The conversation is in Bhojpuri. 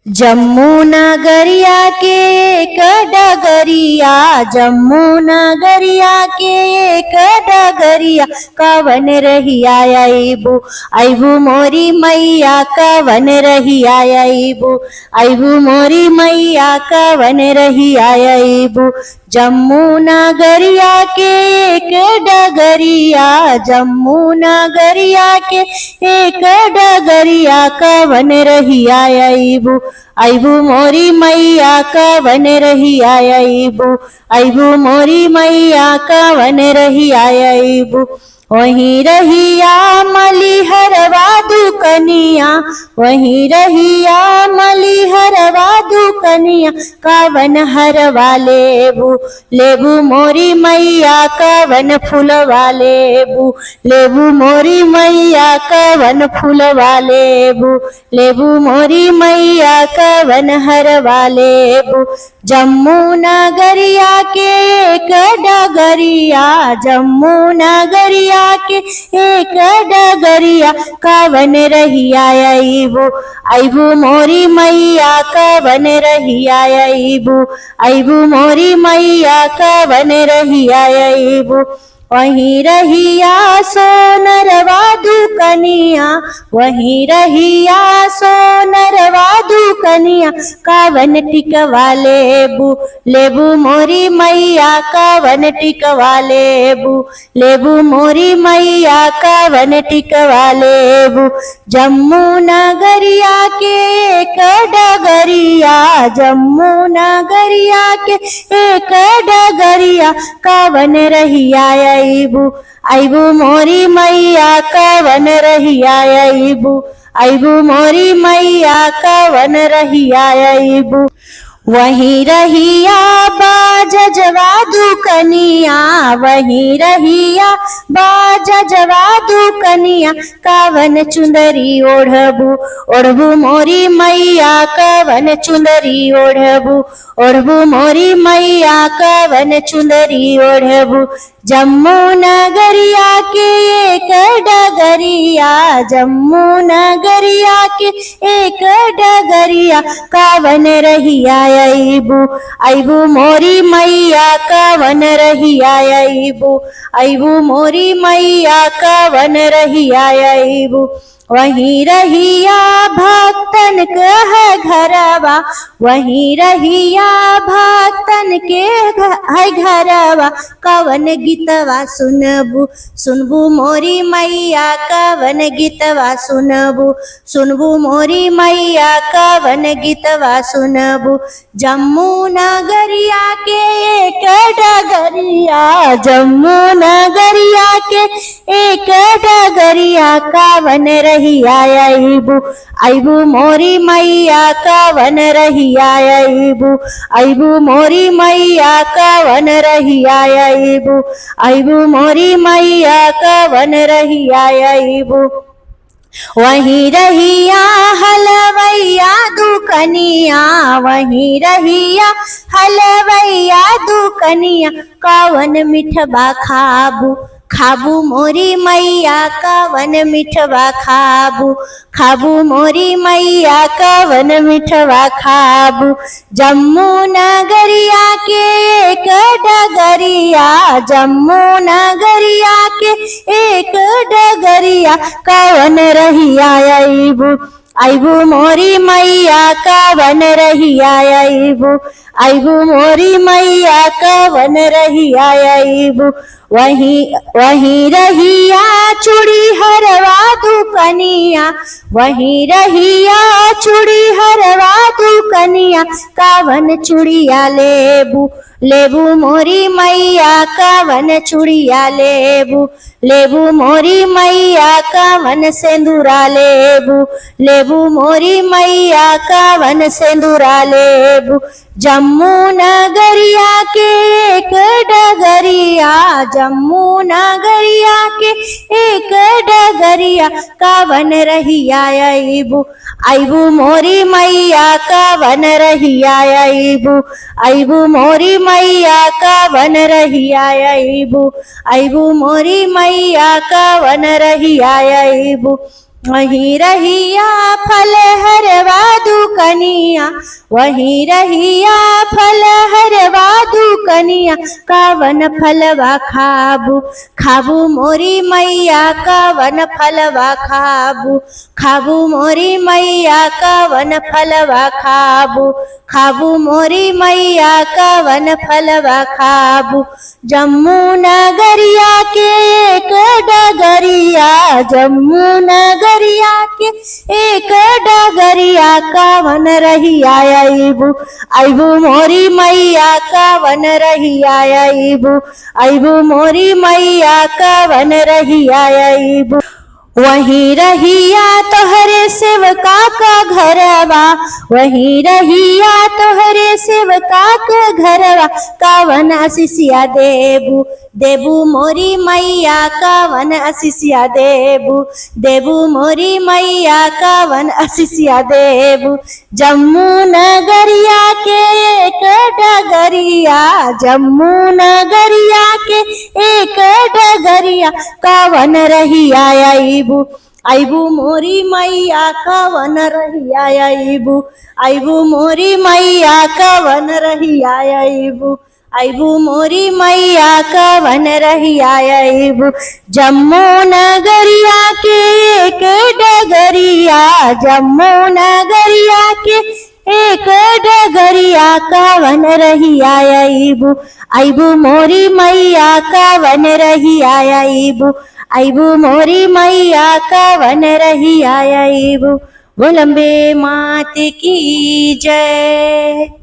जम्मू नगरिया के एक डगरिया, जम्मू नगरिया के एक डगरिया, कवन रहिया अइबू अइबू मोरी मैया, कवन रहिया अइबू अइबू मोरी मैया, कवन रहिया अइबू। जम्मू नगरिया के एक डगरिया, जम्मू नगरिया के एक डगरिया, कवन रहिया अइबू अइबू मोरी मैया, कवन रहिया अइबू अइबू मोरी मैया, कवन रहिया अइबू। वहीं रहिया मलिहरवा दुकनिया, वहीं रहिया मलिहरवा दुकनिया, कवन हरवा लेबू लेबू मोरी मैया, कवन फूलवा लेबू लेबू मोरी मैया, कवन फूलवा लेबू लेबू मोरी मैया, कवन हरवा लेबू। जम्मू नगरिया के एक डगरिया, जम्मू नगरिया के एक डगरिया, कवन रहिया अइबू अइबू मोरी मैया, कवन रहिया अइबू अइबू मोरी मैया, कवन रहिया अइबू। वहीं रहिया सोनरवा दुकनिया, वहीं रहिया सोनरवा दुकनिया, कवन टिकवा लेबू लेबू मोरी मैया, कवन टिकवा लेबू लेबू मोरी मैया, कवन टिकवा लेबू। जम्मू नगरिया के एक डगरिया, जम्मू नगरिया के एक डगरिया, कवन रहिया अइबू अइबू मोरी मैया, कवन रहिया अइबू अइबू मोरी मैया, कवन रहिया अइबू। वहीं रहिया बाजजवा दुकनिया, वहीं रहिया बाजजवा दुकनिया, कवन चुंदरी ओढ़बू ओढ़बू मोरी मैया, कवन चुंदरी ओढ़बू ओढ़बू मोरी मैया, कवन चुंदरी ओढ़बू। जम्मू नगरिया के एक डगरिया, जम्मू नगरिया के एक डगरिया, कवन रहिया अइबू अइबू मोरी मैया, कवन रहिया अइबू अइबू मोरी मैया, कवन रहिया अइबू। वहीं रहिया भक्तन के है घरवा, वहीं रहिया भक्तन के है घरवा, कवन गीतवा सुनबू सुनबू मोरी मैया, कवन गीतवा सुनबू सुनबू मोरी मैया, कवन गीतवा सुनबू। जम्मू नगरिया के एक डगरिया, जम्मू नगरिया के एक डगरिया, कवन रहिया अइबू अइबू मोरी मैया, कवन रहिया अइबू अइबू मोरी मैया, कवन रहिया अइबू अइबू मोरी मैया, कवन रहिया अइबू। वहीं रहिया हलवैया दुकनिया, वहीं रहिया हलवैया दुकनिया, कवन मिठबा खाबू खाबू मोरी मैया, कवन मिठवा खाबू खाबू मोरी मैया, कवन मिठवा खाबू। जम्मू नगरिया के एक डगरिया, जम्मू नगरिया के एक डगरिया, कवन रहिया अइबू अइबू मोरी मैया, कवन रहिया अइबू अइबू मोरी मैया, कवन रहिया अइबू। वहीं रहिया चूड़ी हरवा दुकनिया, वहीं रहिया चूड़ी हरवा दुकनिया, कवन चूड़िया लेबू लेबू मोरी मैया, कवन चूड़िया लेबू लेबू मोरी मैया, कवन सेंदूरा लेबू लेबू मोरी मैया, कवन सेंदूरा लेबू। जम्मू नगरिया के एक डगरिया, जम्मू नगरिया के एक डगरिया, कवन रहिया अइबू अइबू मोरी मैया, कवन रहिया अइबू अइबू मोरी मैया, कवन रहिया अइबू अइबू मोरी मैया, कवन रहिया अइबू। वहीं रहिया फल हरवा दुकनिया, वहीं रहिया फल हरवा दुकनिया, कावन फलवा खाबू खाबू मोरी मैया, कावन फलवा खाबू खाबू मोरी मैया, कावन फलवा खाबू खाबू मोरी मैया, कावन फलवा खाबू। जम्मू नगरिया के एक डगरिया, जम्मू नगरिया के एक डगरिया, कावन रहिया अइबू अइबू मोरी मैया, कावन रहिया अइबू अइबू मोरी मैया, कावन रहिया अइबू। वहीं रहिया तोहरे सेवका का घरवा, वहीं रहिया तोहरे सेवका का घरवा, कावन आशीषिया देबू देबू मोरी मैया, कावन आशीषिया देबू देबू मोरी मैया, कावन आशीषिया देबू। जम्मू नगरिया के एक डगरिया, जम्मू नगरिया के एक डगरिया, कावन रहिया अइबू अइबू मोरी मैया, कावन रहिया अइबू अइबू मोरी मैया, कावन रहिया अइबू अइबू मोरी मैया, कावन रहिया अइबू। जम्मू नगरिया के एक डगरिया, जम्मू नगरिया के एक डगरिया, कावन रहिया अइबू अइबू मोरी मैया, कावन रहिया अइबू अइबू मोरी मैया, कावन रहिया अइबू। बोल अम्बे मात की जय।